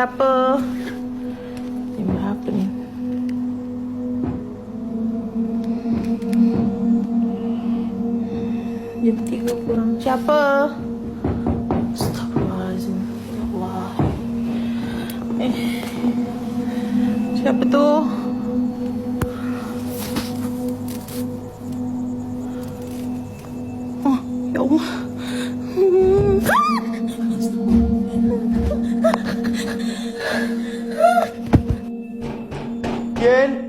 siapa? Ini apa ni? Jam 3 kurang. Siapa? Astagfirullahaladzim. Ya Allah. Siapa tu? Oh, ya Allah. Jen?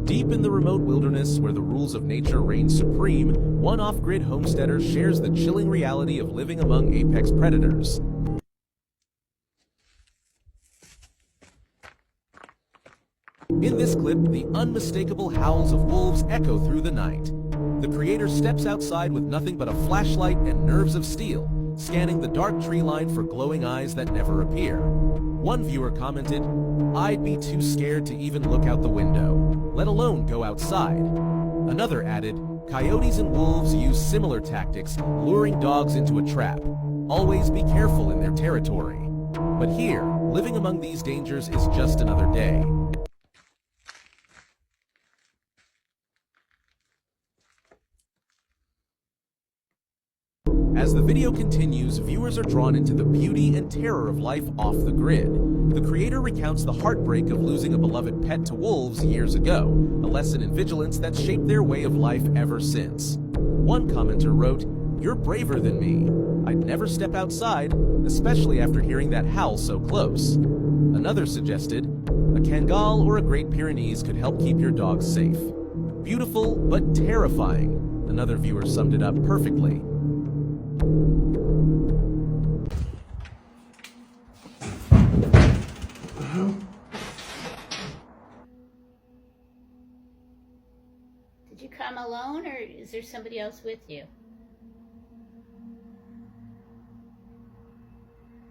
Deep in the remote wilderness where the rules of nature reign supreme, one off-grid homesteader shares the chilling reality of living among apex predators. In this clip, the unmistakable howls of wolves echo through the night. The creator steps outside with nothing but a flashlight and nerves of steel, scanning the dark tree line for glowing eyes that never appear. One viewer commented, "I'd be too scared to even look out the window, let alone go outside." Another added, "Coyotes and wolves use similar tactics, luring dogs into a trap. Always be careful in their territory." But here, living among these dangers is just another day. As the video continues, viewers are drawn into the beauty and terror of life off the grid. The creator recounts the heartbreak of losing a beloved pet to wolves years ago, a lesson in vigilance that's shaped their way of life ever since. One commenter wrote, "You're braver than me. I'd never step outside, especially after hearing that howl so close." Another suggested, "A Kangal or a Great Pyrenees could help keep your dog safe." Beautiful, but terrifying. Another viewer summed it up perfectly. Did you come alone, or is there somebody else with you?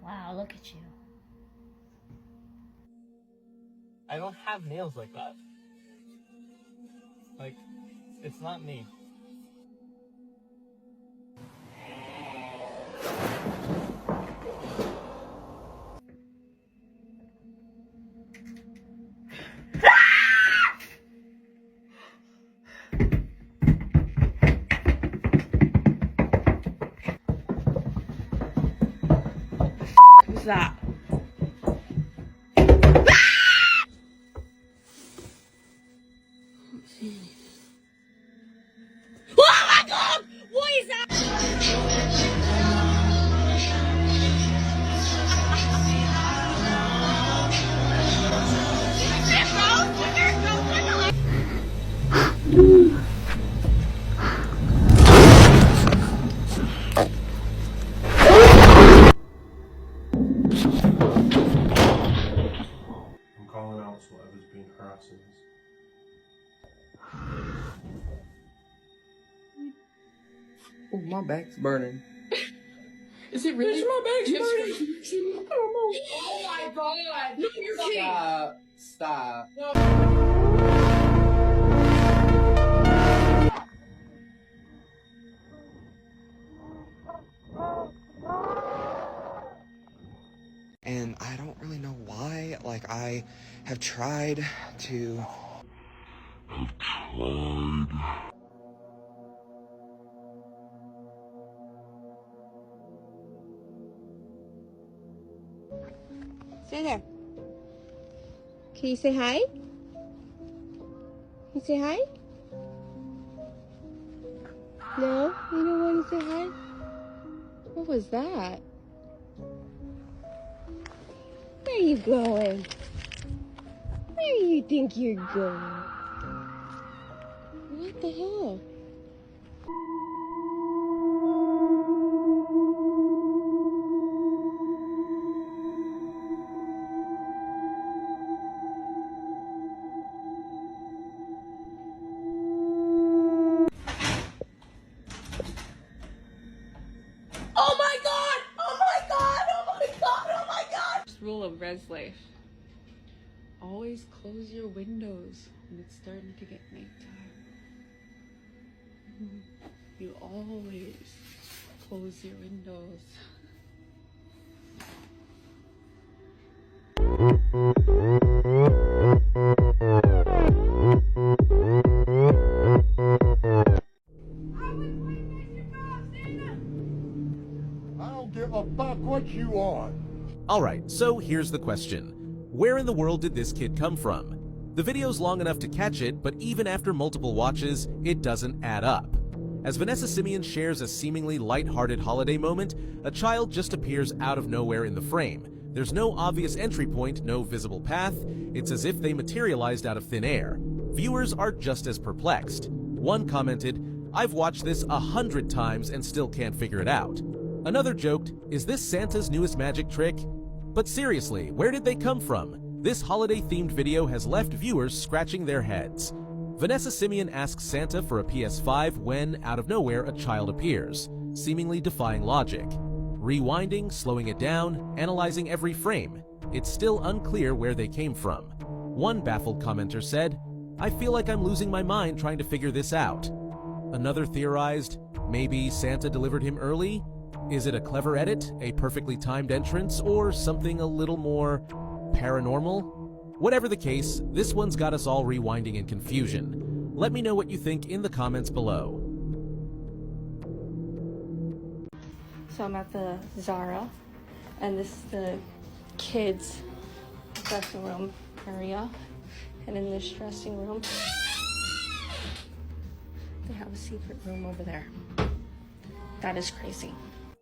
Wow, look at you. I don't have nails like that. Like, it's not me. Who's that? house, whoever's been harassing us. Oh, my back's burning. Is it really? My back's Yes. burning. Oh my god! No, you're kidding! Stop. And I don't really know why. Like, I have tried to... Stay there. Can you say hi? Can you say hi? No? You don't want to say hi? What was that? Where are you going? Where do you think you're going? What the hell? Oh my god! Oh my god! Oh my god! Oh my god! First rule of res life. Always close your windows when it's starting to get nighttime. You always close your windows. I don't give a fuck what you are. Alright, so here's the question. Where in the world did this kid come from? The video's long enough to catch it, but even after multiple watches, it doesn't add up. As Vanessa Simeon shares a seemingly light-hearted holiday moment, a child just appears out of nowhere in the frame. There's no obvious entry point, no visible path. It's as if they materialized out of thin air. Viewers are just as perplexed. One commented, "I've watched this 100 times and still can't figure it out." Another joked, "Is this Santa's newest magic trick?" But seriously, where did they come from? This holiday-themed video has left viewers scratching their heads. Vanessa Simeon asks Santa for a PS5 when, out of nowhere, a child appears, seemingly defying logic. Rewinding, slowing it down, analyzing every frame. It's still unclear where they came from. One baffled commenter said, "I feel like I'm losing my mind trying to figure this out." Another theorized, maybe Santa delivered him early? Is it a clever edit, a perfectly timed entrance, or something a little more paranormal? Whatever the case, this one's got us all rewinding in confusion. Let me know what you think in the comments below. So I'm at the Zara, and this is the kids' dressing room area. And in this dressing room, they have a secret room over there. That is crazy.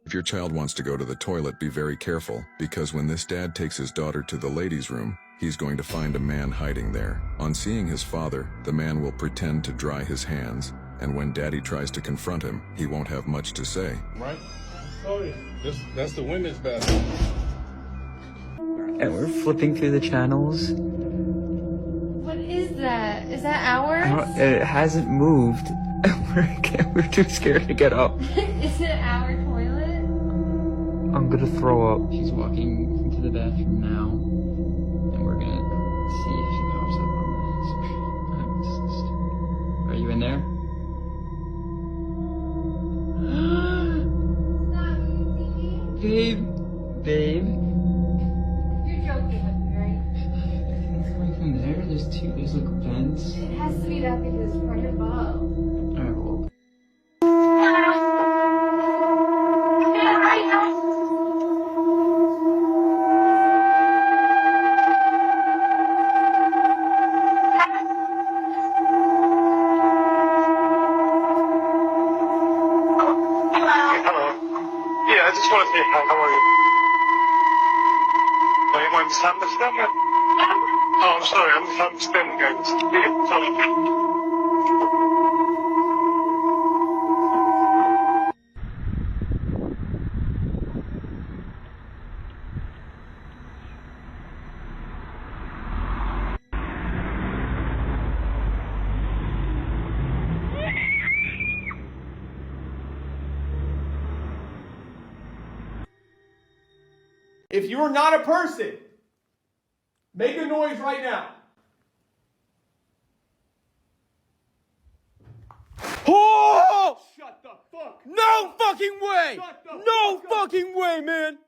If your child wants to go to the toilet, be very careful, because when this dad takes his daughter to the ladies' room, he's going to find a man hiding there. On seeing his father, the man will pretend to dry his hands, and when daddy tries to confront him, he won't have much to say. Right? Sorry. That's the women's bathroom. And we're flipping through the channels. What is that? Is that ours? It hasn't moved. We're too scared to get up. Is it our toilet? I'm gonna throw up. She's walking into the bathroom now, and we're gonna see if she pops up on the screen. Are you in there? Babe, babe. You're joking with me, right? It's coming from there. There's like vents. It has to be that because it's right above. Alright, well. Yeah, I just want to say hi. How are you? Oh, you want to stand the stuff? Oh, I'm sorry. I'm standing there. Yeah, sorry. If you are not a person, make a noise right now. Oh! Shut the fuck. No fucking way! No fucking way, man!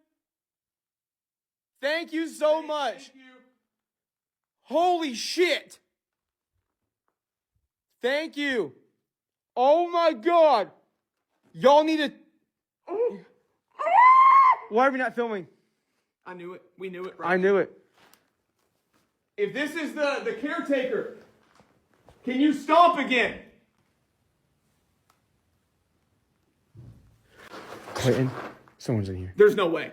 Thank you so much. Thank you. Holy shit! Thank you. Oh my god! Y'all need to... Why are we not filming? I knew it. We knew it. Right? I knew it. If this is the caretaker, can you stomp again? Clayton, someone's in here. There's no way.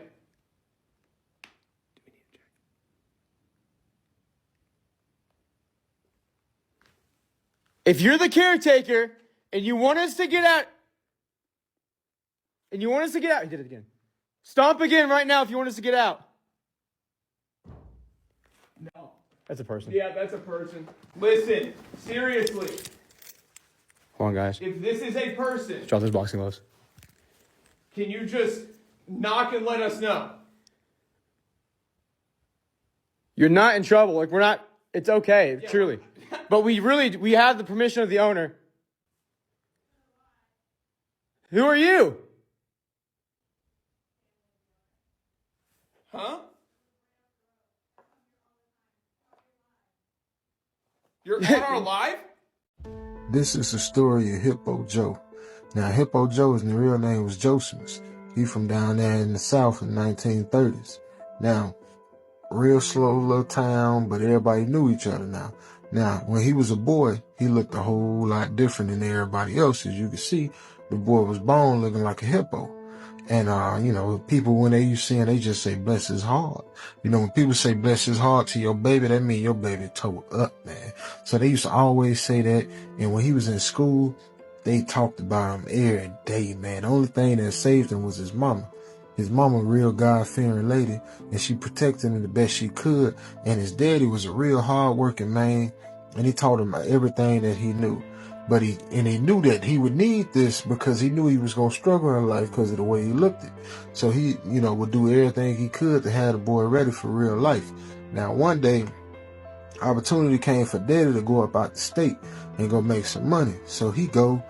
If you're the caretaker and you want us to get out, he did it again. Stomp again right now if you want us to get out. No. That's a person. Yeah, that's a person. Listen, seriously. Hold on, guys. If this is a person, drop those boxing gloves. Can you just knock and let us know? You're not in trouble. Like, we're not, it's okay, yeah, truly. But we have the permission of the owner. Who are you? Huh? You're on our live? This is the story of Hippo Joe. Now, Hippo Joe, his real name was Joseph. He from down there in the South in the 1930s. Now, real slow little town, but everybody knew each other now. Now, when he was a boy, he looked a whole lot different than everybody else. As you can see, the boy was born looking like a hippo. And, you know, people, when they see him, they just say, bless his heart. You know, when people say, bless his heart to your baby, that means your baby tore up, man. So they used to always say that. And when he was in school, they talked about him every day, man. The only thing that saved him was his mama. His mama, a real God-fearing lady, and she protected him the best she could. And his daddy was a real hard-working man, and he taught him everything that he knew. But he knew that he would need this because he knew he was going to struggle in life because of the way he looked it. So he, you know, would do everything he could to have the boy ready for real life. Now, one day, opportunity came for daddy to go up out the state and go make some money. So he go,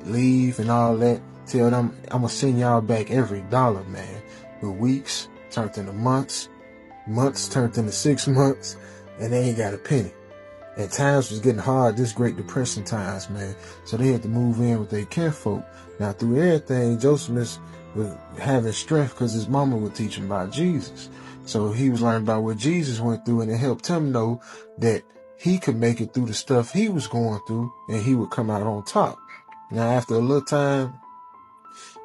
leave and all that. Tell them, I'm going to send y'all back every dollar, man. But weeks turned into months. Months turned into 6 months. And they ain't got a penny. And times was getting hard, this Great Depression times, man. So they had to move in with their kinfolk. Now, through everything, Joseph was having strength because his mama would teach him about Jesus. So he was learning about what Jesus went through, and it helped him know that he could make it through the stuff he was going through, and he would come out on top. Now, after a little time,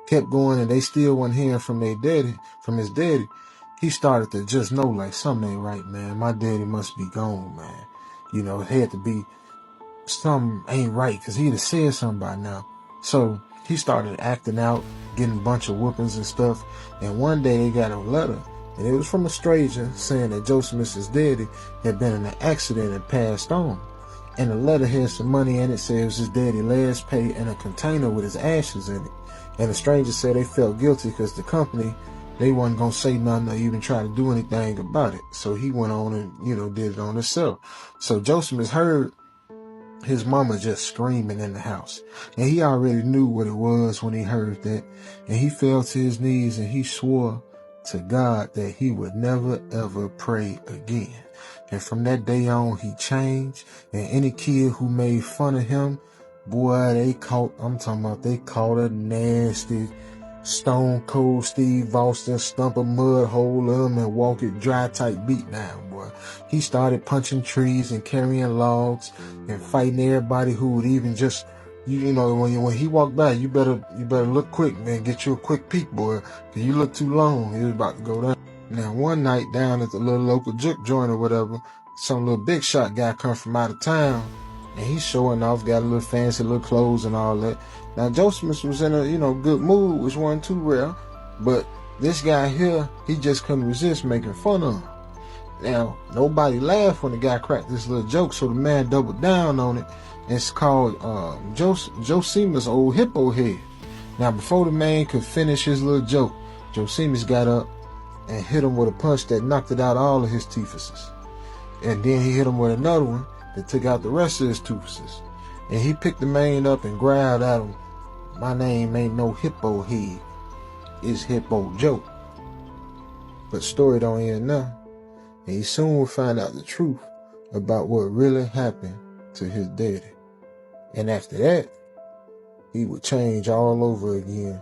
kept going, and they still wasn't hearing from his daddy, he started to just know, like, something ain't right, man. My daddy must be gone, man. You know, it had to be something ain't right because he'd have said something by now. So he started acting out, getting a bunch of whoopings and stuff. And one day they got a letter, and it was from a stranger saying that Joseph's daddy had been in an accident and passed on. And the letter had some money in it, said it was his daddy's last pay, and a container with his ashes in it. And the stranger said they felt guilty because the company, they wasn't going to say nothing or even try to do anything about it. So he went on and, you know, did it on himself. So Joseph heard his mama just screaming in the house. And he already knew what it was when he heard that. And he fell to his knees and he swore to God that he would never, ever pray again. And from that day on, he changed. And any kid who made fun of him, boy, they caught a nasty Stone Cold Steve Austin stump a mud hole him and walk it dry type beat down, boy. He started punching trees and carrying logs and fighting everybody who would even just, you know, when he walked by, you better look quick, man. Get you a quick peek, boy, because you look too long. He was about to go down. Now, one night down at the little local juke joint or whatever, some little big shot guy come from out of town, and he's showing off, got a little fancy little clothes and all that. Now, Joseph was in a, you know, good mood, which wasn't too rare. But this guy here, he just couldn't resist making fun of him. Now, nobody laughed when the guy cracked this little joke, so the man doubled down on it. It's called Joseph's old hippo head. Now, before the man could finish his little joke, Josephus got up and hit him with a punch that knocked it out all of his teethuses. And then he hit him with another one that took out the rest of his teethuses. And he picked the man up and growled at him, "My name ain't no Hippo Head, it's Hippo Joe." But story don't end now, and he soon will find out the truth about what really happened to his daddy. And after that, he would change all over again.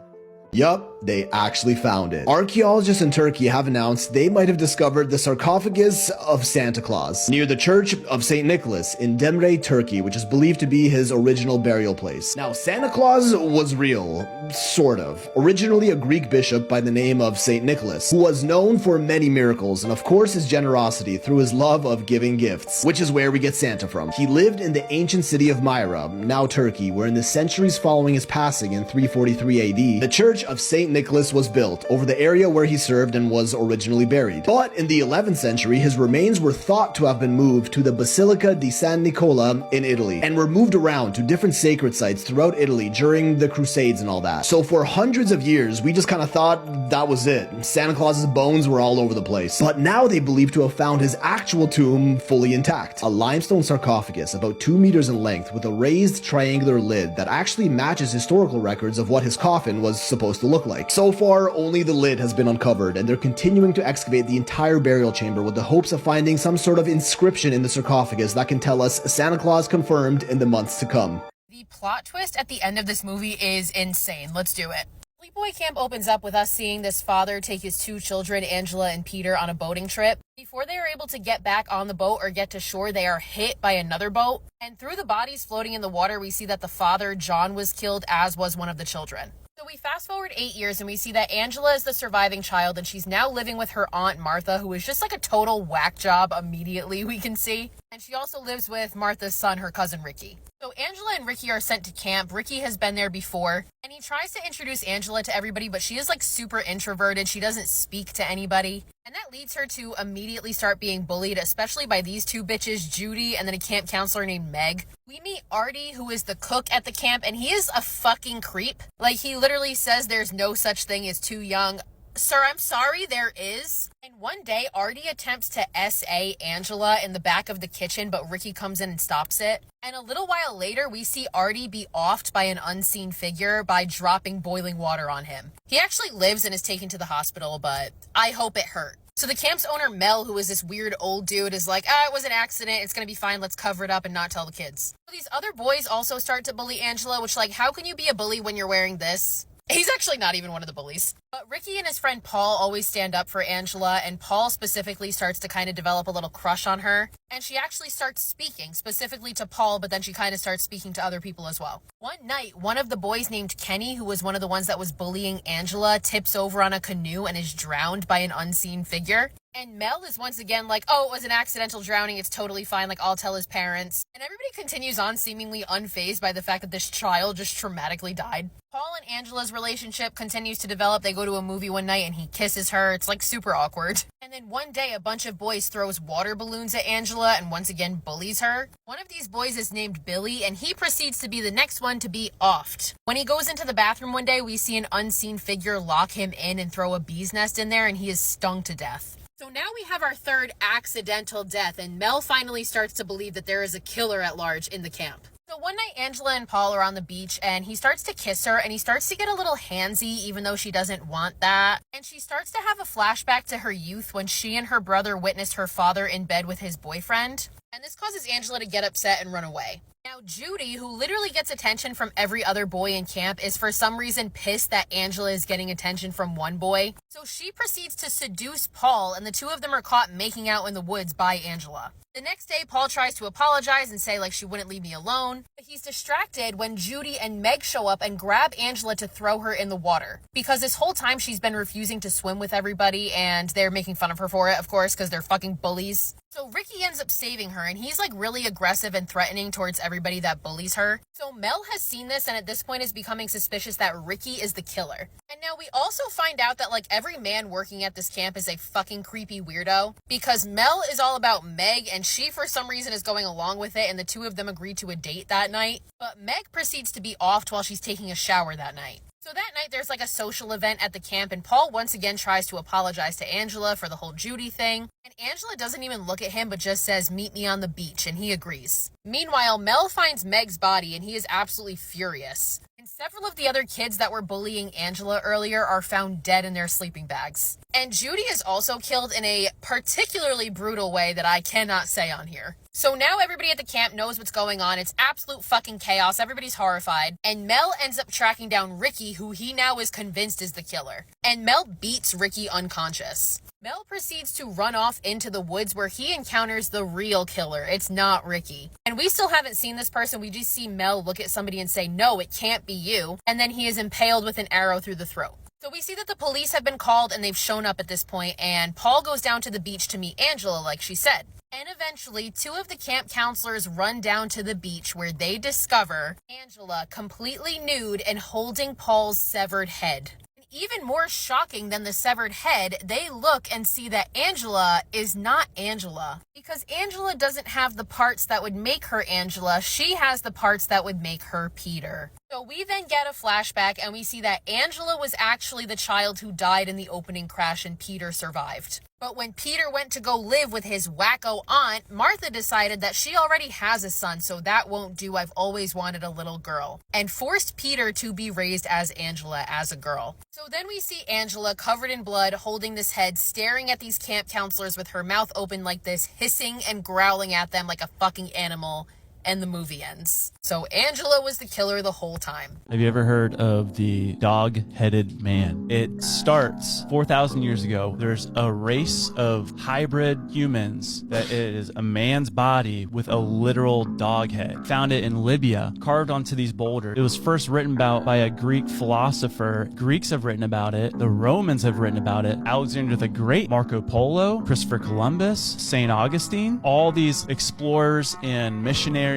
Yup, they actually found it. Archaeologists in Turkey have announced they might have discovered the sarcophagus of Santa Claus near the Church of St. Nicholas in Demre, Turkey, which is believed to be his original burial place. Now, Santa Claus was real, sort of. Originally a Greek bishop by the name of St. Nicholas, who was known for many miracles and of course his generosity through his love of giving gifts, which is where we get Santa from. He lived in the ancient city of Myra, now Turkey, where in the centuries following his passing in 343 AD, the Church of St. Nicholas was built over the area where he served and was originally buried. But in the 11th century, his remains were thought to have been moved to the Basilica di San Nicola in Italy and were moved around to different sacred sites throughout Italy during the Crusades and all that. So for hundreds of years, we just kind of thought that was it. Santa Claus's bones were all over the place. But now they believe to have found his actual tomb fully intact. A limestone sarcophagus about 2 meters in length with a raised triangular lid that actually matches historical records of what his coffin was supposed to look like. So far, only the lid has been uncovered, and they're continuing to excavate the entire burial chamber with the hopes of finding some sort of inscription in the sarcophagus that can tell us Santa Claus confirmed in the months to come. The plot twist at the end of this movie is insane. Let's do it. Sleepaway Camp opens up with us seeing this father take his 2 children, Angela and Peter, on a boating trip. Before they are able to get back on the boat or get to shore, they are hit by another boat. And through the bodies floating in the water, we see that the father, John, was killed, as was one of the children. So we fast forward 8 years and we see that Angela is the surviving child and she's now living with her aunt Martha, who is just like a total whack job immediately, we can see. And she also lives with Martha's son, her cousin Ricky. So Angela and Ricky are sent to camp. Ricky has been there before and he tries to introduce Angela to everybody, but she is like super introverted. She doesn't speak to anybody. And that leads her to immediately start being bullied, especially by these 2 bitches, Judy and then a camp counselor named Meg. We meet Artie, who is the cook at the camp, and he is a fucking creep. Like, he literally says there's no such thing as too young. Sir, I'm sorry, there is. And one day, Artie attempts to S.A. Angela in the back of the kitchen, but Ricky comes in and stops it. And a little while later, we see Artie be offed by an unseen figure by dropping boiling water on him. He actually lives and is taken to the hospital, but I hope it hurt. So the camp's owner, Mel, who is this weird old dude, is like, it was an accident, it's gonna be fine, let's cover it up and not tell the kids. So these other boys also start to bully Angela, which, like, how can you be a bully when you're wearing this? He's actually not even one of the bullies. But Ricky and his friend Paul always stand up for Angela, and Paul specifically starts to kind of develop a little crush on her. And she actually starts speaking, specifically to Paul, but then she kind of starts speaking to other people as well. One night, one of the boys named Kenny, who was one of the ones that was bullying Angela, tips over on a canoe and is drowned by an unseen figure. And Mel is once again like, it was an accidental drowning, it's totally fine, like, I'll tell his parents. And everybody continues on seemingly unfazed by the fact that this child just traumatically died. Paul and Angela's relationship continues to develop. They go to a movie one night and he kisses her. It's like super awkward. And then one day a bunch of boys throws water balloons at Angela and once again bullies her. One of these boys is named Billy and he proceeds to be the next one to be offed. When he goes into the bathroom one day, we see an unseen figure lock him in and throw a bee's nest in there and he is stung to death. So now we have our 3rd accidental death, and Mel finally starts to believe that there is a killer at large in the camp. So one night Angela and Paul are on the beach and he starts to kiss her and he starts to get a little handsy even though she doesn't want that. And she starts to have a flashback to her youth when she and her brother witnessed her father in bed with his boyfriend. And this causes Angela to get upset and run away. Now, Judy, who literally gets attention from every other boy in camp, is for some reason pissed that Angela is getting attention from one boy. So she proceeds to seduce Paul, and the 2 of them are caught making out in the woods by Angela. The next day, Paul tries to apologize and say, like, she wouldn't leave me alone. But he's distracted when Judy and Meg show up and grab Angela to throw her in the water. Because this whole time she's been refusing to swim with everybody, and they're making fun of her for it, of course, because they're fucking bullies. So Ricky ends up saving her, and he's like really aggressive and threatening towards everybody that bullies her. So Mel has seen this and at this point is becoming suspicious that Ricky is the killer. And now we also find out that like every man working at this camp is a fucking creepy weirdo, because Mel is all about Meg and she for some reason is going along with it, and the 2 of them agree to a date that night. But Meg proceeds to be offed while she's taking a shower that night. So that night there's like a social event at the camp, and Paul once again tries to apologize to Angela for the whole Judy thing. And Angela doesn't even look at him but just says, "Meet me on the beach," and he agrees. Meanwhile, Mel finds Meg's body and he is absolutely furious. And several of the other kids that were bullying Angela earlier are found dead in their sleeping bags. And Judy is also killed in a particularly brutal way that I cannot say on here. So now everybody at the camp knows what's going on. It's absolute fucking chaos. Everybody's horrified. And Mel ends up tracking down Ricky, who he now is convinced is the killer. And Mel beats Ricky unconscious. Mel proceeds to run off into the woods where he encounters the real killer. It's not Ricky. And we still haven't seen this person. We just see Mel look at somebody and say, "No, it can't be you." And then he is impaled with an arrow through the throat. So we see that the police have been called and they've shown up at this point, and Paul goes down to the beach to meet Angela, like she said. And eventually, two of the camp counselors run down to the beach where they discover Angela completely nude and holding Paul's severed head. Even more shocking than the severed head, they look and see that Angela is not Angela. Because Angela doesn't have the parts that would make her Angela, she has the parts that would make her Peter. So we then get a flashback and we see that Angela was actually the child who died in the opening crash and Peter survived. But when Peter went to go live with his wacko aunt, Martha decided that she already has a son, so that won't do. I've always wanted a little girl. And forced Peter to be raised as Angela, as a girl. So then we see Angela covered in blood, holding this head, staring at these camp counselors with her mouth open like this, hissing and growling at them like a fucking animal. And the movie ends. So Angela was the killer the whole time. Have you ever heard of the dog-headed man? It starts 4,000 years ago. There's a race of hybrid humans that is a man's body with a literal dog head. Found it in Libya, carved onto these boulders. It was first written about by a Greek philosopher. Greeks have written about it. The Romans have written about it. Alexander the Great, Marco Polo, Christopher Columbus, St. Augustine. All these explorers and missionaries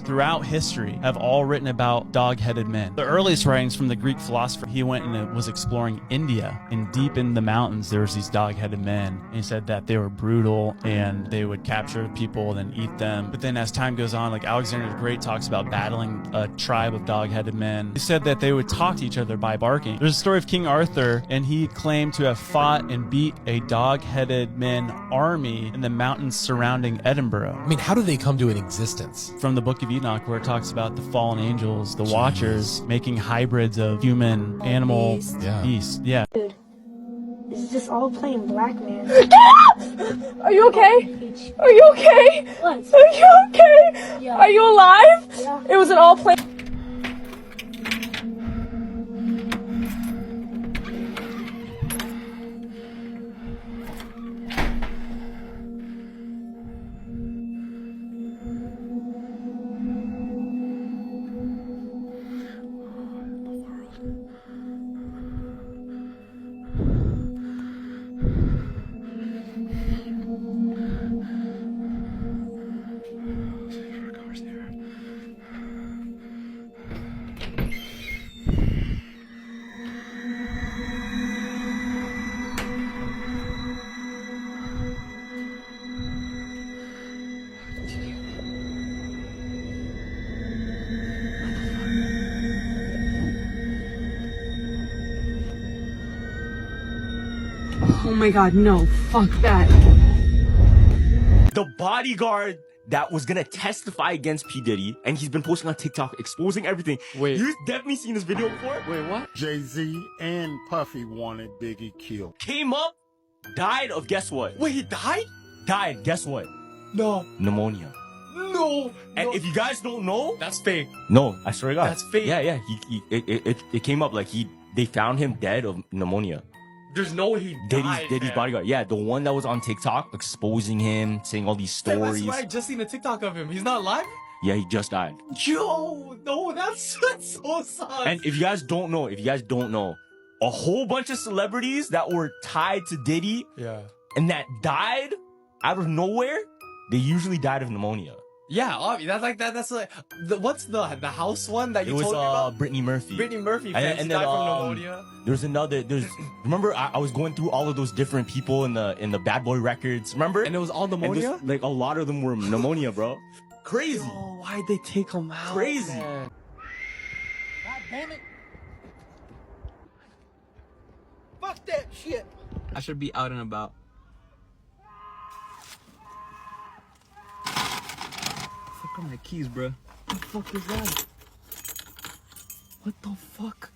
throughout history have all written about dog-headed men. The earliest writings from the Greek philosopher, he went and was exploring India, and deep in the mountains there was these dog-headed men, and he said that they were brutal and they would capture people and then eat them. But then as time goes on, like Alexander the Great talks about battling a tribe of dog-headed men. He said that they would talk to each other by barking. There's a story of King Arthur, and he claimed to have fought and beat a dog-headed men army in the mountains surrounding Edinburgh. I mean, how do they come to an existence? From the Book of Enoch, where it talks about the fallen angels, the Watchers, making hybrids of human, animal, beast. Yeah. Dude, this is just all plain black man. Are you okay? Are you okay? What? Are you okay? Yeah. Are you alive? Yeah. It was an all plain. Oh my god, no. Fuck that. The bodyguard that was gonna testify against P. Diddy, and he's been posting on TikTok, exposing everything. Wait. You've definitely seen this video before? Wait, what? Jay-Z and Puffy wanted Biggie killed. Came up, died of guess what? Wait, he died? Died, guess what? No. Pneumonia. No. And if you guys don't know, that's fake. No, I swear to God. That's fake. Yeah. It came up like they found him dead of pneumonia. There's no way he died. Diddy's bodyguard. Yeah, the one that was on TikTok exposing him, saying all these stories. That's right. Just seen a TikTok of him. He's not alive? Yeah, he just died. Yo, no, that's so sad. And if you guys don't know, a whole bunch of celebrities that were tied to Diddy, and that died out of nowhere, they usually died of pneumonia. Yeah, that's like that. That's like what's the house one that you told me about? Brittany Murphy. Brittany Murphy. And then died from pneumonia. Remember I was going through all of those different people in the Bad Boy records. Remember? And it was all pneumonia. Like a lot of them were pneumonia, bro. Crazy. Oh, why'd they take him out? Crazy. Man? God damn it! Fuck that shit. I should be out and about. Fuck are my keys, bro? What the fuck is that? What the fuck?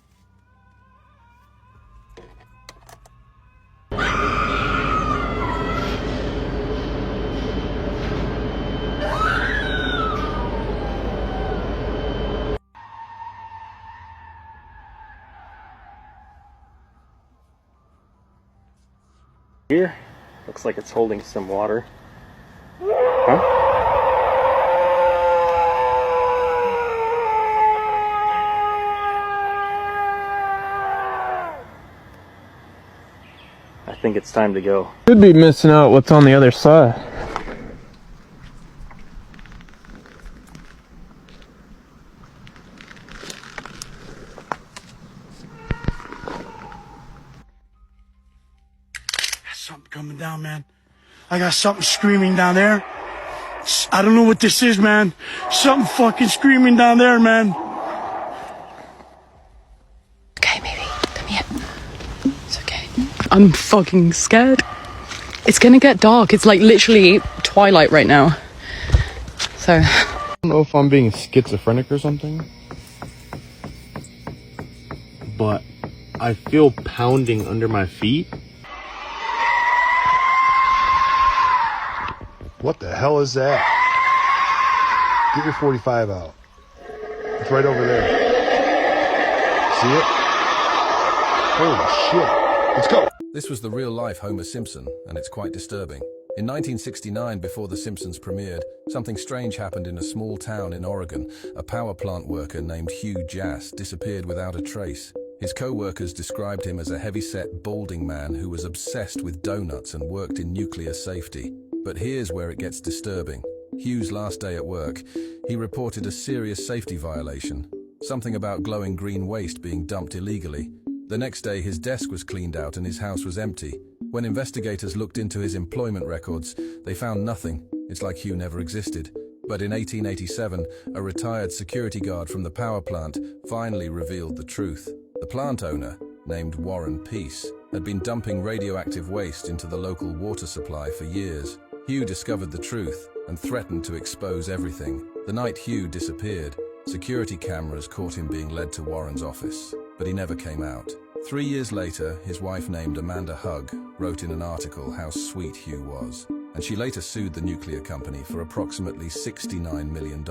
Here, looks like it's holding some water. Huh? I think it's time to go. Could be missing out what's on the other side. Something coming down, man. I got something screaming down there. I don't know what this is, man. Something fucking screaming down there, man. Okay, baby, come here. It's okay. I'm fucking scared. It's gonna get dark. It's like literally twilight right now. So. I don't know if I'm being schizophrenic or something, but I feel pounding under my feet. What the hell is that? Get your 45 out. It's right over there. See it? Holy shit. Let's go. This was the real-life Homer Simpson, and it's quite disturbing. In 1969, before The Simpsons premiered, something strange happened in a small town in Oregon. A power plant worker named Hugh Jass disappeared without a trace. His co-workers described him as a heavy-set, balding man who was obsessed with donuts and worked in nuclear safety. But here's where it gets disturbing. Hugh's last day at work, he reported a serious safety violation. Something about glowing green waste being dumped illegally. The next day, his desk was cleaned out and his house was empty. When investigators looked into his employment records, they found nothing. It's like Hugh never existed. But in 1887, a retired security guard from the power plant finally revealed the truth. The plant owner, named Warren Peace, had been dumping radioactive waste into the local water supply for years. Hugh discovered the truth and threatened to expose everything. The night Hugh disappeared, security cameras caught him being led to Warren's office, but he never came out. 3 years later, his wife named Amanda Hugg wrote in an article how sweet Hugh was, and she later sued the nuclear company for approximately $69 million,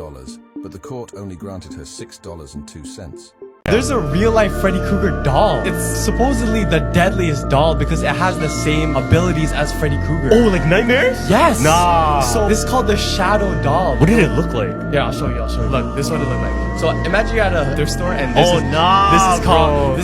but the court only granted her $6.02. There's a real-life Freddy Krueger doll. It's supposedly the deadliest doll because it has the same abilities as Freddy Krueger. Oh, like nightmares? Yes! Nah. So this is called the Shadow Doll. What did it look like? Yeah, I'll show you. Look, this is what it looked like. So imagine you're at a thrift store and this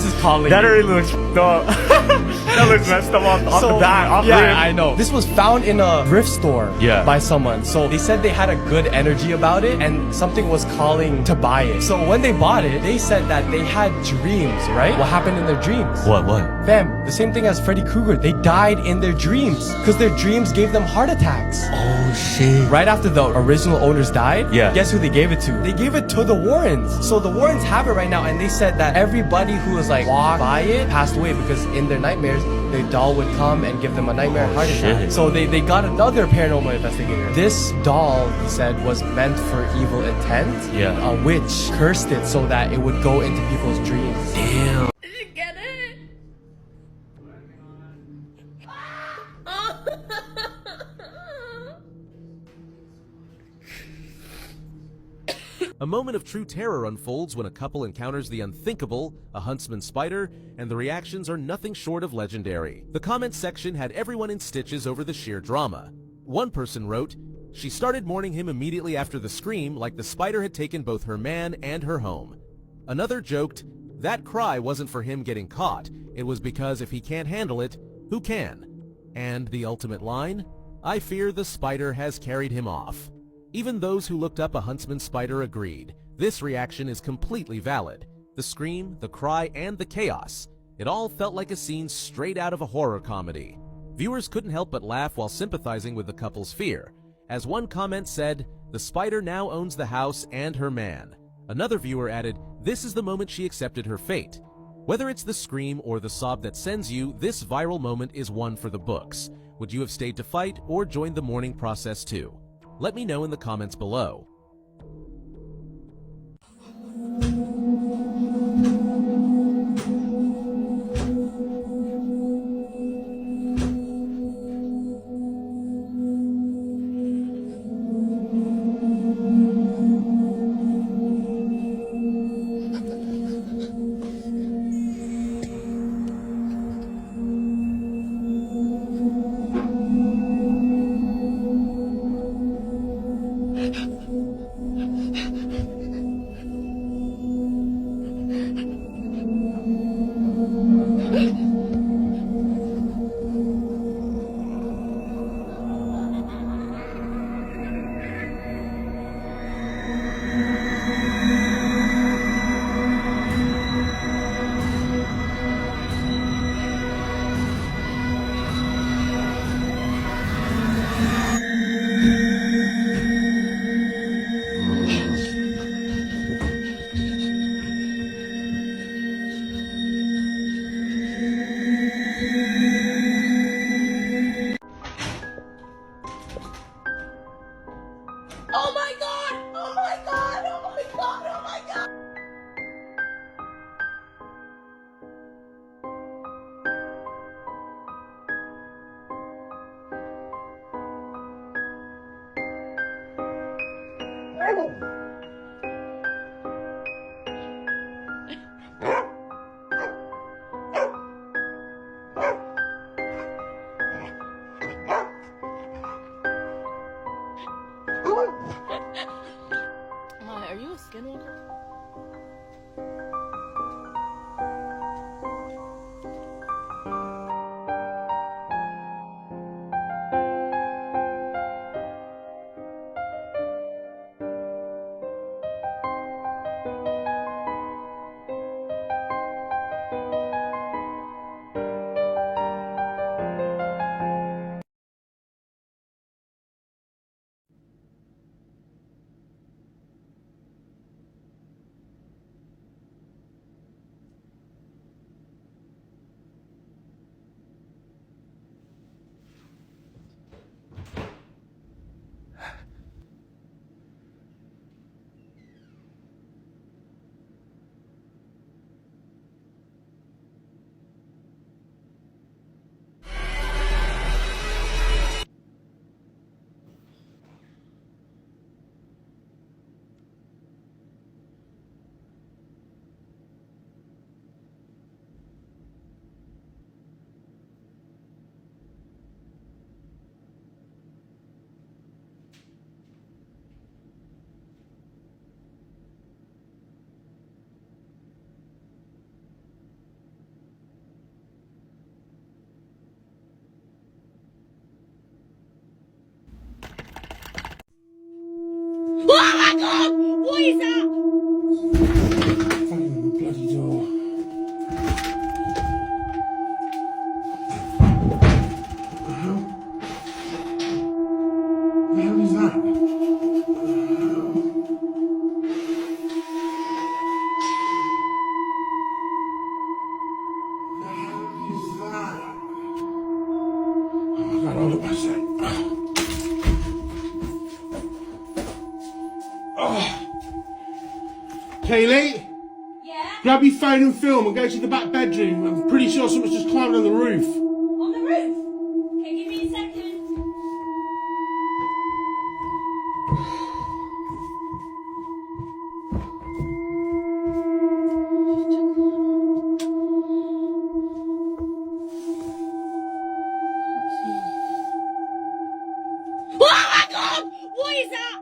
is calling. That already looks up. That looks messed up off the back. Yeah, I know. This was found in a thrift store by someone. So they said they had a good energy about it and something was calling to buy it. So when they bought it, they said that they had dreams, right? What happened in their dreams? What? Fam, the same thing as Freddy Krueger. They died in their dreams because their dreams gave them heart attacks. Oh, shit. Right after the original owners died, yeah. Guess who they gave it to? They gave it to the Warrens. So the Warrens have it right now, and they said that everybody who was like walked by it passed away because in their nightmares, the doll would come and give them a nightmare heart attack. So they got another paranormal investigator. This doll, he said, was meant for evil intent. Yeah. A witch cursed it so that it would go into people's dreams. Damn. Did you get it? A moment of true terror unfolds when a couple encounters the unthinkable, a Huntsman spider, and the reactions are nothing short of legendary. The comments section had everyone in stitches over the sheer drama. One person wrote, "She started mourning him immediately after the scream like the spider had taken both her man and her home." Another joked, "That cry wasn't for him getting caught, it was because if he can't handle it, who can?" And the ultimate line, "I fear the spider has carried him off." Even those who looked up a Huntsman spider agreed. This reaction is completely valid. The scream, the cry, and the chaos. It all felt like a scene straight out of a horror comedy. Viewers couldn't help but laugh while sympathizing with the couple's fear. As one comment said, "The spider now owns the house and her man." Another viewer added, "This is the moment she accepted her fate." Whether it's the scream or the sob that sends you, this viral moment is one for the books. Would you have stayed to fight or joined the mourning process too? Let me know in the comments below. Oh my god! Oh my god! Oh my god! Oh my god! Are you a Skinwalker? Oh my god! What is that? Fucking bloody door. What the hell? What the hell is that? Oh my god, hold up a sec. Oh. Kaylee? Yeah? Grab your phone and film and go to the back bedroom. I'm pretty sure someone's just climbed on the roof. On the roof? Okay, give me a second. Oh my god! What is that?